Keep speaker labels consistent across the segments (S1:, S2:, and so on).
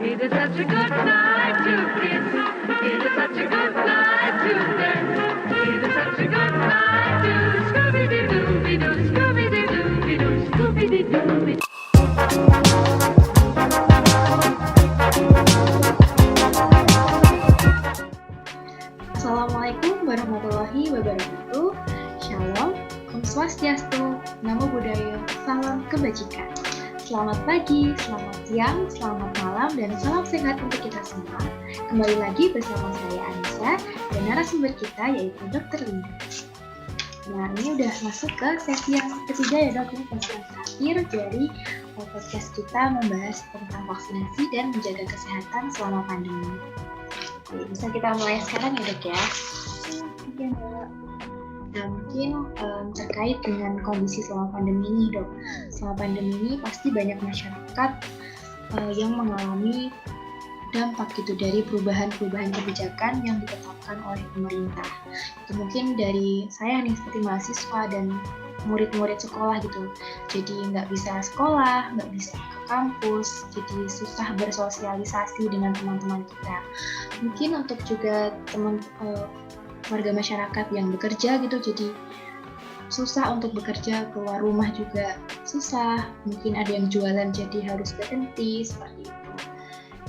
S1: It is such a good night to kiss. It is such a good night to dance. It is such a good night to Scooby-Doo, Scooby-Doo, Scooby-Doo.
S2: Assalamualaikum warahmatullahi wabarakatuh. Shalom, Om Swastiastu, Namo Buddhaya, Salam Kebajikan. Selamat pagi, selamat siang, selamat malam, dan salam sehat untuk kita semua. Kembali lagi bersama saya Anissa dan narasumber kita yaitu Dr. Linda. Nah, ini udah masuk ke sesi yang ketiga ya dok, ini sesi yang terakhir dari podcast kita membahas tentang vaksinasi dan menjaga kesehatan selama pandemi. Oke, bisa kita mulai sekarang ya dok ya? Iya dok. Nah, mungkin terkait dengan kondisi selama pandemi ini dok. Selama pandemi ini pasti banyak masyarakat yang mengalami dampak gitu dari perubahan-perubahan kebijakan yang ditetapkan oleh pemerintah. Itu mungkin dari saya nih seperti mahasiswa dan murid-murid sekolah gitu. Jadi nggak bisa sekolah, nggak bisa ke kampus, jadi susah bersosialisasi dengan teman-teman kita. Mungkin untuk juga warga masyarakat yang bekerja gitu, jadi susah untuk bekerja, keluar rumah juga susah. Mungkin ada yang jualan jadi harus berhenti, seperti itu.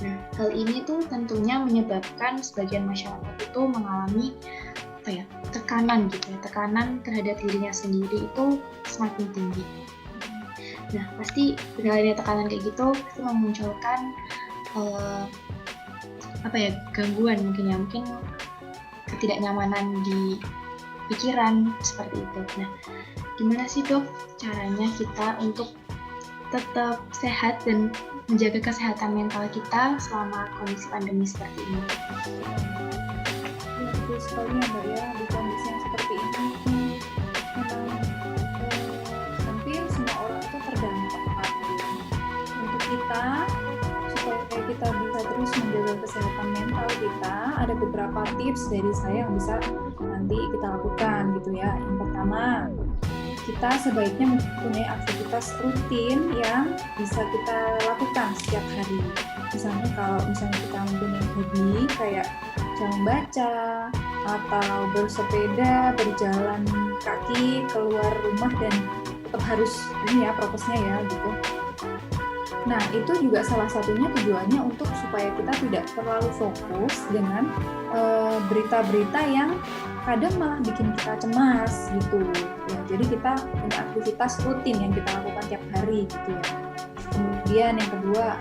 S2: Nah, hal ini tuh tentunya menyebabkan sebagian masyarakat itu mengalami tekanan gitu ya, tekanan terhadap dirinya sendiri itu semakin tinggi. Nah, pasti dengan adanya tekanan kayak gitu pasti memunculkan gangguan mungkin ketidaknyamanan di pikiran seperti itu. Nah, gimana sih dok caranya kita untuk tetap sehat dan menjaga kesehatan mental kita selama kondisi pandemi seperti ini?
S3: Ya, betul sekali ya Mbak ya, di kondisi yang seperti ini memang hampir semua orang itu terdampak ya. Untuk kita, supaya kita bisa terus menjaga kesehatan mental kita, ada beberapa tips dari saya yang bisa nanti kita lakukan gitu ya. Yang pertama, kita sebaiknya mempunyai aktivitas rutin yang bisa kita lakukan setiap hari. Misalnya kalau kita mempunyai hobi kayak membaca atau bersepeda, berjalan kaki keluar rumah dan tetap harus ini ya prokesnya ya gitu. Nah, itu juga salah satunya tujuannya untuk supaya kita tidak terlalu fokus dengan berita-berita yang kadang malah bikin kita cemas gitu ya. Jadi kita punya aktivitas rutin yang kita lakukan tiap hari gitu ya. Kemudian yang kedua,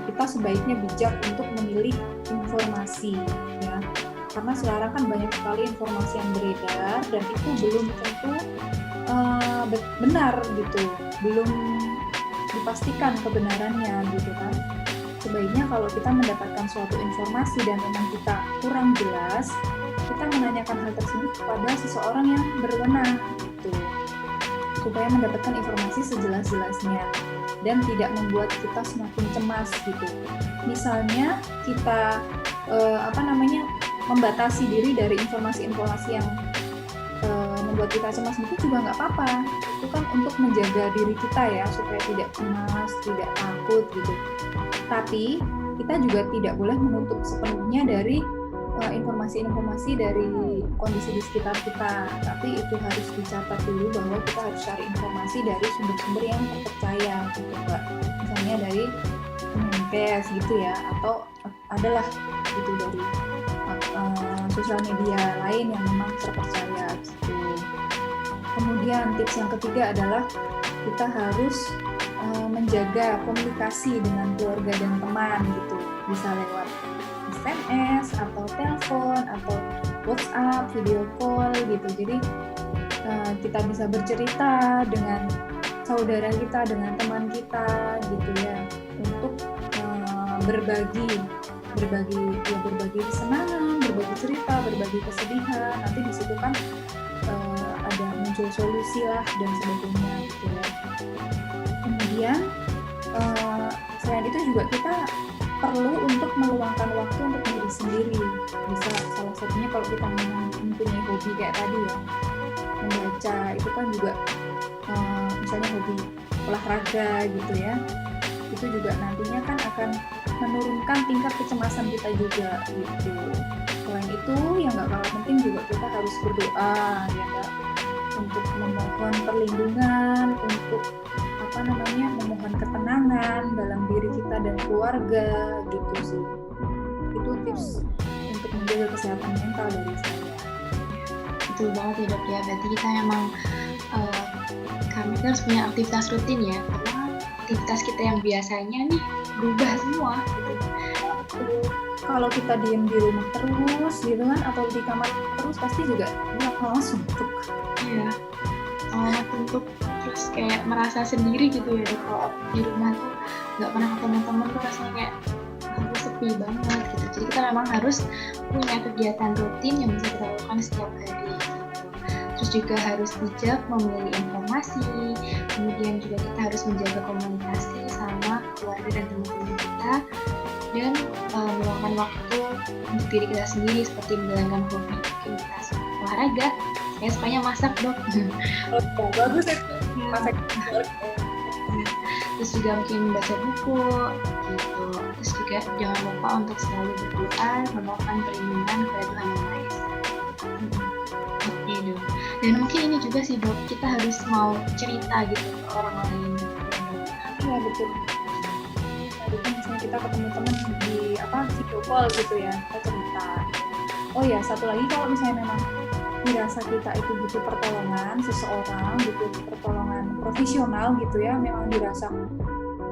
S3: kita sebaiknya bijak untuk memilih informasi ya. Karena sekarang kan banyak sekali informasi yang beredar dan itu belum tentu benar gitu. Belum dipastikan kebenarannya gitu kan. Sebaiknya kalau kita mendapatkan suatu informasi dan memang kita kurang jelas, kita menanyakan hal tersebut kepada seseorang yang berwenang gitu, supaya mendapatkan informasi sejelas-jelasnya dan tidak membuat kita semakin cemas gitu. Misalnya kita membatasi diri dari informasi-informasi yang membuat kita cemas itu juga nggak apa-apa. Itu kan untuk menjaga diri kita ya, supaya tidak cemas, tidak takut gitu. Tapi kita juga tidak boleh menutup sepenuhnya dari informasi-informasi dari kondisi di sekitar kita. Tapi itu harus dicatat dulu bahwa kita harus cari informasi dari sumber-sumber yang terpercaya gitu Mbak. Misalnya dari Kemenkes gitu ya, atau adalah gitu dari sosial media lain yang memang terpercaya gitu. Kemudian tips yang ketiga adalah kita harus menjaga komunikasi dengan keluarga dan teman gitu. Bisa lewat SMS atau telepon atau WhatsApp, video call gitu. Jadi kita bisa bercerita dengan saudara kita, dengan teman kita gitu ya, untuk berbagi kesenangan, berbagi cerita, berbagi kesedihan. Nanti di situ kan ada muncul solusi lah dan sebagainya gitu ya. Kemudian selain itu juga kita perlu untuk meluangkan waktu untuk diri sendiri. Bisa salah satunya kalau kita mempunyai hobi kayak tadi ya, membaca, itu kan juga misalnya hobi olahraga gitu ya. itu juga nantinya kan akan menurunkan tingkat kecemasan kita juga gitu. Selain itu yang nggak kalah penting juga kita harus berdoa ya Mbak, untuk memohon perlindungan, untuk memohon ketenangan dalam diri kita dan keluarga gitu sih. Itu tips untuk menjaga kesehatan mental dari saya.
S2: Betul banget ya dok ya, berarti kita memang kami harus punya aktivitas rutin ya, karena aktivitas kita yang biasanya nih berubah semua gitu.
S3: Kalau kita diem di rumah terus gitu kan, atau di kamar terus, pasti juga lama-lama suntuk.
S2: Iya, lama suntuk, terus kayak merasa sendiri gitu ya dok. Kalau di rumah tuh nggak pernah ketemu teman tuh rasanya kayak aku sepi banget gitu. Jadi kita memang harus punya kegiatan rutin yang bisa kita lakukan setiap hari gitu. Terus juga harus bijak memilih informasi, kemudian juga kita harus menjaga komunikasi sama keluarga dan teman-teman kita, dan meluangkan waktu untuk diri kita sendiri seperti menjalankan hobi, mungkin kita olahraga. Saya sukanya masak dok.
S3: Bagus itu. Masak.
S2: Terus juga mungkin baca buku gitu. Terus juga jangan lupa untuk selalu berdoa, memohon perlindungan kepada Tuhan Yang Maha Esa. Oke dok. Dan mungkin ini juga sih dok, kita harus mau cerita gitu ke orang lain.
S3: Iya betul. Tadi kan misalnya kita ketemu teman di video call gitu ya, kita cerita. Oh ya, satu lagi, kalau misalnya memang dirasa kita itu butuh pertolongan seseorang, butuh pertolongan profesional gitu ya, memang dirasa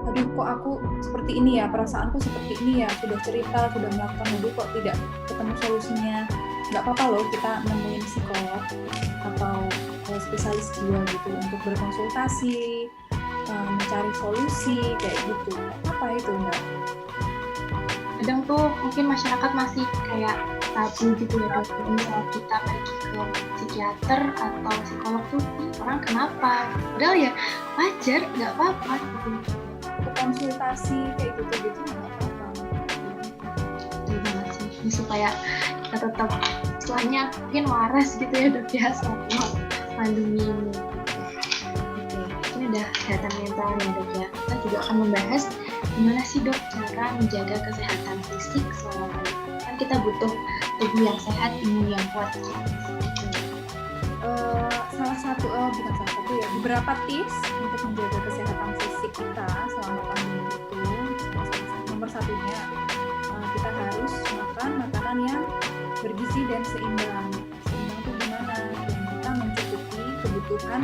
S3: aduh kok aku seperti ini ya, perasaanku seperti ini ya, sudah cerita, sudah melakukan hobi kok tidak ketemu solusinya, nggak apa-apa loh kita nemuin psikolog atau spesialis jiwa gitu untuk berkonsultasi, mencari solusi kayak gitu. Apa itu Mbak?
S2: Kadang tuh mungkin masyarakat masih kayak tabu gitu ya dok, misalnya kita pergi ke psikiater atau psikolog tuh orang kenapa, padahal ya wajar, nggak apa-apa gitu.
S3: Konsultasi kayak gitu nggak apa-apa.
S2: Betul banget sih, ini supaya kita tetap istilahnya mungkin waras gitu ya dok ya selama pandemi ini. Oke, ini udah kesehatan mental ya dok ya. Kita juga akan membahas gimana sih dok cara menjaga kesehatan fisik selama pandemi. Kan kita butuh tubuh yang sehat, imun yang kuat.
S3: Beberapa tips untuk menjaga kesehatan fisik kita selama pandemi itu. Nomor satunya, kita harus makan makanan yang bergizi dan seimbang. Seimbang itu gimana? Yang kita mencukupi kebutuhan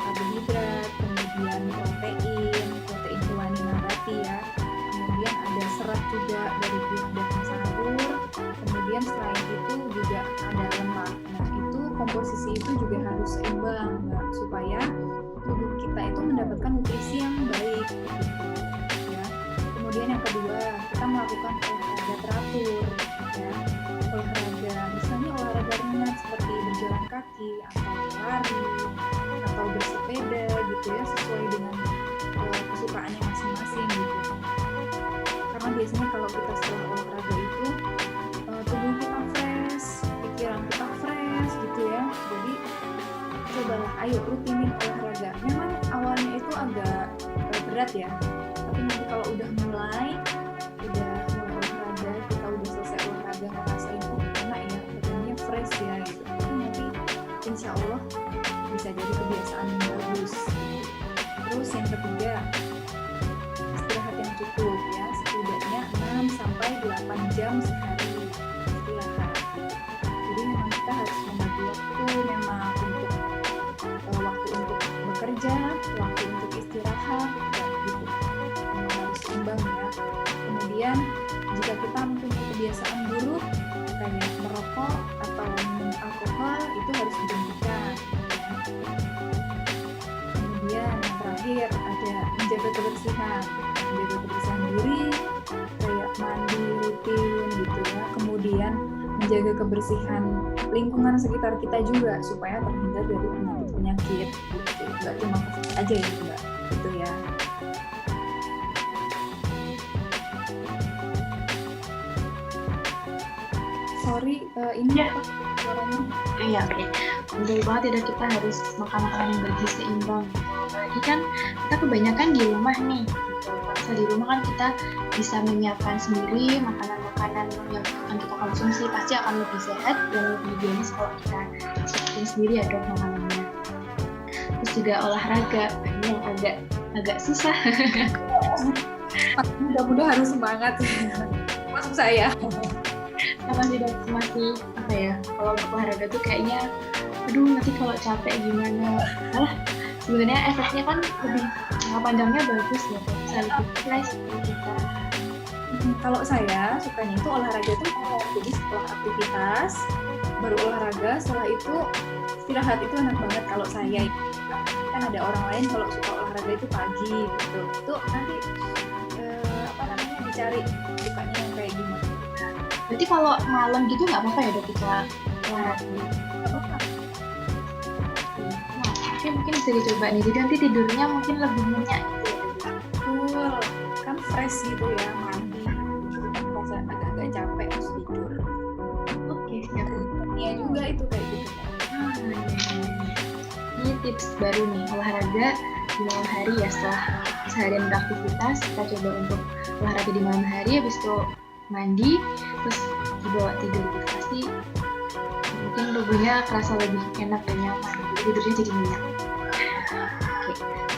S3: karbohidrat, kemudian protein hewani nabati ya. Kemudian ada serat juga dari buah dan sayur. Kemudian selain itu juga ada lemak. Nah, itu komposisi itu juga harus seimbang, Mbak, supaya tubuh kita itu mendapatkan nutrisi yang baik gitu, ya. Kemudian yang kedua, kita melakukan olahraga teratur ya. Olahraga, misalnya olahraga ringan seperti berjalan kaki atau lari atau bersepeda gitu ya, sesuai dengan kesukaannya masing-masing gitu. Karena biasanya kalau kita setelah olahraga itu tubuh kita fresh, pikiran kita fresh gitu ya. Jadi cobalah, ayo rutinin olahraga. Memang awalnya itu agak berat ya, tapi nanti kalau udah mulai olahraga, kita udah selesai olahraga ngerasain enak ya, badannya fresh ya gitu. Itu nanti insya Allah bisa jadi kebiasaan yang bagus. Terus yang ketiga, istirahat yang cukup ya, setidaknya 6-8 jam sehari istirahat. Jadi memang kita harus membagi waktu memang untuk waktu untuk bekerja, waktu untuk istirahat, dan gitu. Memang harus seimbang ya. Kemudian jika kita mempunyai kebiasaan buruk kayak merokok atau minum alkohol, itu harus dihentikan. Kemudian yang terakhir ada menjaga kebersihan diri, kayak mandi rutin gitu ya. Kemudian menjaga kebersihan lingkungan sekitar kita juga supaya terhindar dari penyakit gitu. Nggak cuma COVID aja ya Mbak, gitu ya. Sorry, ini
S2: Ya.
S3: apa suaranya?
S2: Iya, oke. Betul banget ya dok, kita harus makan makanan yang bergizi seimbang gitu. apalagi kan kita kebanyakan di rumah nih gitu. Kalau di rumah kan kita bisa menyiapkan sendiri makanan-makanan yang akan kita konsumsi, pasti akan lebih sehat dan lebih higienis kalau kita siapin sendiri ya dok makanannya. Terus juga olahraga, ini yang agak susah.
S3: Mudah-mudahan harus semangat masuk saya.
S2: Sama sih dok, masih apa ya, kalau untuk olahraga tuh kayaknya aduh nanti kalau capek gimana. Malah sebenarnya efeknya kan lebih jangka panjangnya bagus ya, bisa lebih fresh kita.
S3: Kalau saya sukanya itu olahraga itu jadi setelah aktivitas baru olahraga, setelah itu istirahat. Itu enak banget kalau saya. Kan ada orang lain kalau suka olahraga itu pagi gitu. Itu nanti dicari sukanya yang kayak gimana.
S2: Berarti kalau malam gitu nggak apa-apa ya dok kita olahraga?
S3: Nggak apa-apa.
S2: Nah, oke, mungkin bisa dicoba nih. Jadi nanti tidurnya mungkin lebih nyenyak gitu ya dok.
S3: Betul, kan fresh gitu ya, mandi gitu kan rasa agak-agak capek terus tidur.
S2: Oke, siap.
S3: Iya juga itu kayak gitu.
S2: Ini tips baru nih, olahraga di malam hari ya, setelah seharian beraktivitas kita coba untuk olahraga di malam hari, habis itu mandi terus dibawa tidur gitu, pasti mungkin tubuhnya kerasa lebih enak dan nyaman, jadi tidurnya jadi nyenyak. Oke,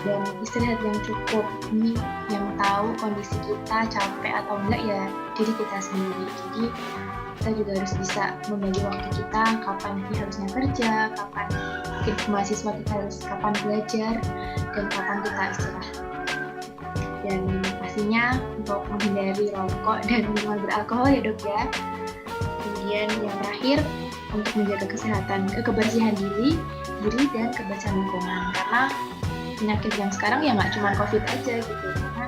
S2: dan istirahat yang cukup, ini yang tahu kondisi kita capek atau enggak ya diri kita sendiri. Jadi kita juga harus bisa membagi waktu kita, kapan kita harusnya kerja, kapan mungkin mahasiswa kita harus kapan belajar, dan kapan kita istirahat. Dan pastinya untuk menghindari rokok dan minuman beralkohol ya dok ya. Kemudian yang terakhir untuk menjaga kesehatan, kebersihan diri dan kebersihan lingkungan. Karena penyakit yang sekarang ya nggak cuma COVID aja gitu, karena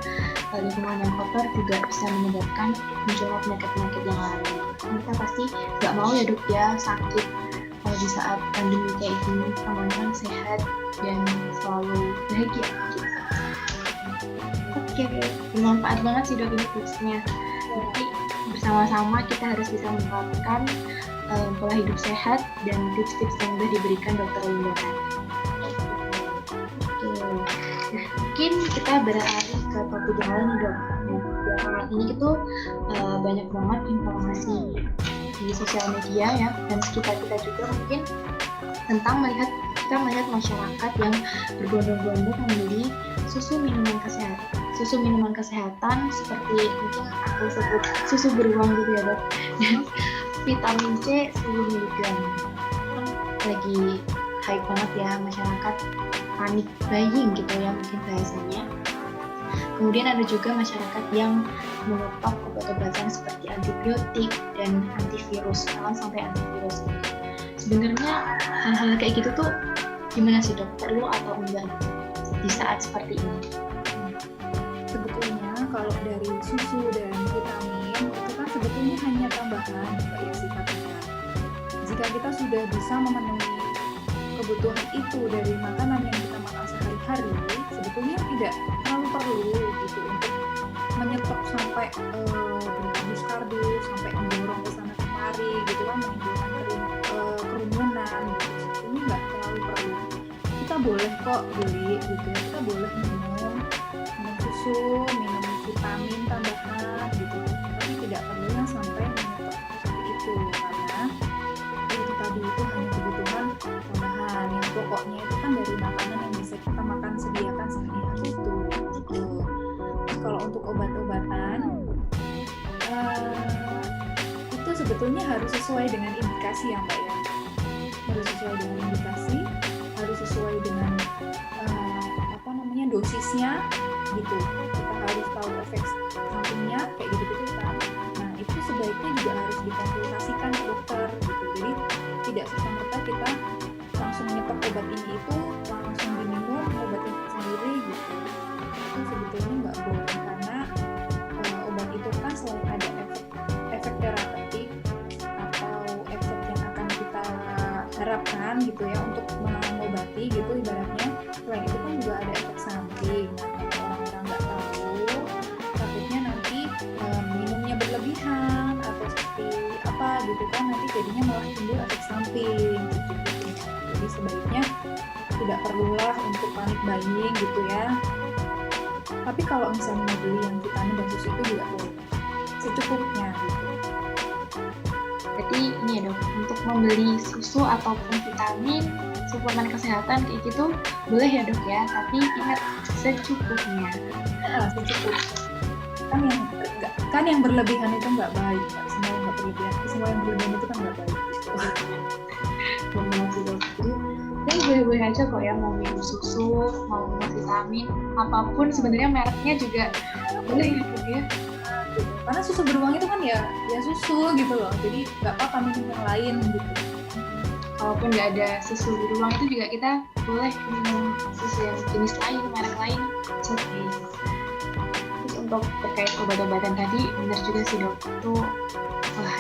S2: lingkungan yang kotor juga bisa menyebabkan munculnya penyakit-penyakit yang lain. Kita pasti nggak mau ya dok ya sakit kalau di saat pandemi kayak gini. Semuanya sehat dan selalu bahagia gitu. Oke, bermanfaat banget sih dok ini tipsnya. Jadi bersama-sama kita harus bisa menerapkan pola hidup sehat dan tips-tips yang sudah diberikan dokter Linda tadi. Nah, mungkin kita beralih ke topik yang lain nih dok. Nah, belakangan ini tuh banyak banget informasi di sosial media ya, dan sekitar kita juga mungkin tentang kita melihat masyarakat yang berbondong-bondong membeli susu minuman kesehatan seperti mungkin aku sebut susu beruang gitu ya dok, dan vitamin C 10 mg. Kan lagi hype banget ya, masyarakat panik buying gitu ya mungkin bahasanya. Kemudian ada juga masyarakat yang mengetok obat-obatan seperti antibiotik dan antivirus, bahkan sampai antivirus. Sebenarnya hal-hal kayak gitu tuh gimana sih dok? Perlu atau enggak di saat seperti ini?
S3: Sebetulnya kalau dari susu dan vitamin itu kan sebetulnya hanya tambahan ya sifatnya. Jika kita sudah bisa memenuhi kebutuhan itu dari makanan yang kita makan sehari-hari, sebetulnya tidak terlalu perlu gitu untuk menyetok sampai berkardus-kardus, sampai mendorong ke sana kemari gitu kan, menimbulkan kerumunan gitu. Ini nggak terlalu perlu. Kita boleh kok beli gitu ya, kita boleh minum susu, minum vitamin tambahan gitu, tapi tidak perlu yang sampai menyetok seperti itu, karena itu tadi itu hanya kebutuhan tambahan. Yang pokoknya itu kan dari makanan yang bisa kita makan sediakan sehari-hari itu gitu. Terus kalau untuk obat-obatan itu sebetulnya harus sesuai dengan indikasi ya mbak ya, harus sesuai dengan indikasi, harus sesuai dengan dosisnya gitu. Kita harus tahu efek sampingnya kayak gitu kan. Nah itu sebaiknya juga harus dikonsultasikan ke dokter gitu. Jadi tidak serta-merta kita langsung nyetok obat ini itu langsung diminum obat itu sendiri gitu. Itu sebetulnya nggak boleh, karena obat itu kan selain ada efek terapeutik atau efek yang akan kita harapkan gitu ya untuk mengobati gitu ibaratnya. Selain itu kan juga ada efek samping. Nah, kalau orang-orang nggak tahu, takutnya nanti minumnya berlebihan atau seperti apa gitu kan, nanti jadinya malah timbul efek samping gitu. Jadi sebaiknya tidak perlulah untuk panik buying gitu ya. Tapi kalau misalnya mau beli yang vitamin dan susu itu juga boleh secukupnya gitu.
S2: Berarti ini ya dok, untuk membeli susu ataupun vitamin, suplemen kesehatan kayak gitu boleh ya dok ya, tapi ingat secukupnya.
S3: Secukupnya. Kan yang berlebihan itu nggak baik, Kak. Semua yang berlebihan itu kan nggak baik gitu.
S2: Benar sih dok. Jadi boleh-boleh aja kok ya, mau minum susu, mau minum vitamin, apapun sebenarnya mereknya juga boleh ya dok ya.
S3: Gitu. Karena susu beruang itu kan ya susu gitu loh, jadi nggak apa-apa minum yang lain gitu.
S2: Kalaupun nggak ada susu beruang itu juga kita boleh minum susu yang jenis lain, merek lain. Oke. Terus untuk terkait obat-obatan tadi, benar juga sih dok,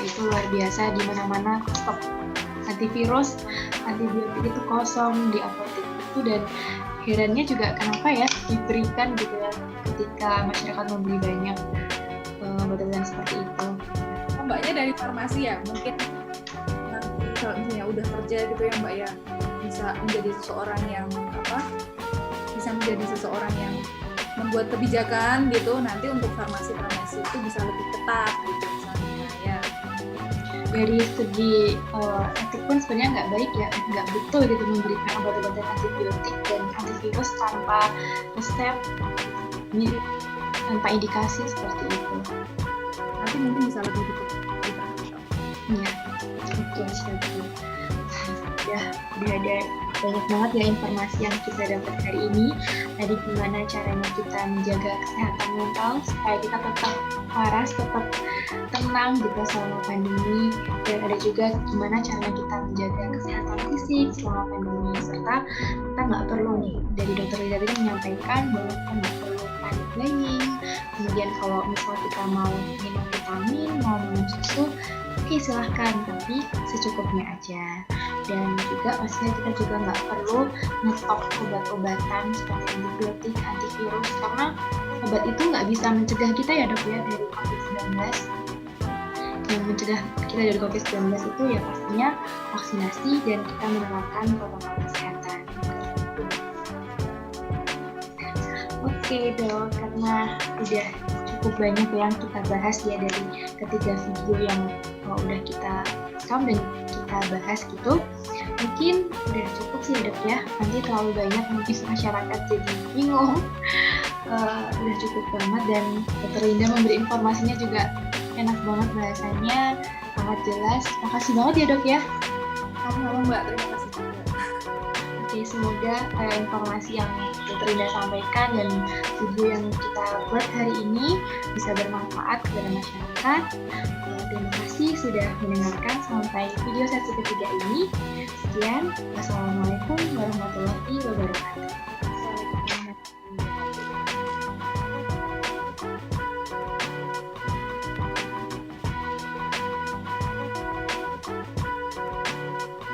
S2: itu luar biasa, di mana-mana stok antivirus, antibiotik itu kosong di apotek itu, dan herannya juga kenapa ya diberikan gitu ya ketika masyarakat membeli banyak obat-obatan seperti itu.
S3: Mbaknya dari farmasi ya, mungkin nanti kalau misalnya udah kerja gitu ya Mbak ya, bisa menjadi seseorang yang membuat kebijakan gitu, nanti untuk farmasi itu bisa lebih ketat gitu misalnya ya.
S2: Dari segi etik pun sebenarnya nggak baik ya, nggak betul gitu memberikan obat-obatan antibiotik dan antivirus tanpa resep, tanpa indikasi seperti itu.
S3: Nanti mungkin bisa lebih
S2: Iya, oke, siap. Udah ada banyak banget ya informasi yang kita dapat hari ini. Tadi gimana caranya kita menjaga kesehatan mental supaya kita tetap waras, tetap tenang gitu selama pandemi. Dan ada juga gimana caranya kita menjaga kesehatan fisik selama pandemi. Serta kita nggak perlu nih, dari dokter Lida tadi menyampaikan bahwa kita nggak perlu panik buying. Kemudian kalau misal kita mau minum vitamin, mau minum susu, oke silahkan, tapi secukupnya aja. Dan juga pastinya kita juga nggak perlu ngetop obat-obatan seperti antibiotik, antivirus, karena obat itu nggak bisa mencegah kita ya dok ya dari COVID-19. Yang mencegah kita dari COVID-19 itu ya pastinya vaksinasi dan kita menerapkan protokol kesehatan. Oke dok, karena udah cukup banyak yang kita bahas ya dari ketiga video yang udah kita rekam dan kita bahas gitu, mungkin udah cukup sih dok ya, nanti terlalu banyak mungkin masyarakat jadi bingung. Udah cukup banget, dan Dr. Linda memberi informasinya juga enak banget, bahasanya sangat jelas. Makasih banget ya dok ya.
S3: Sama-sama Mbak, terima kasih juga.
S2: Oke, semoga informasi yang Dr. Linda sampaikan dan video yang kita buat hari ini bisa bermanfaat kepada masyarakat. Terima kasih sudah mendengarkan sampai video sesi ketiga ini. Sekian, wassalamualaikum warahmatullahi wabarakatuh.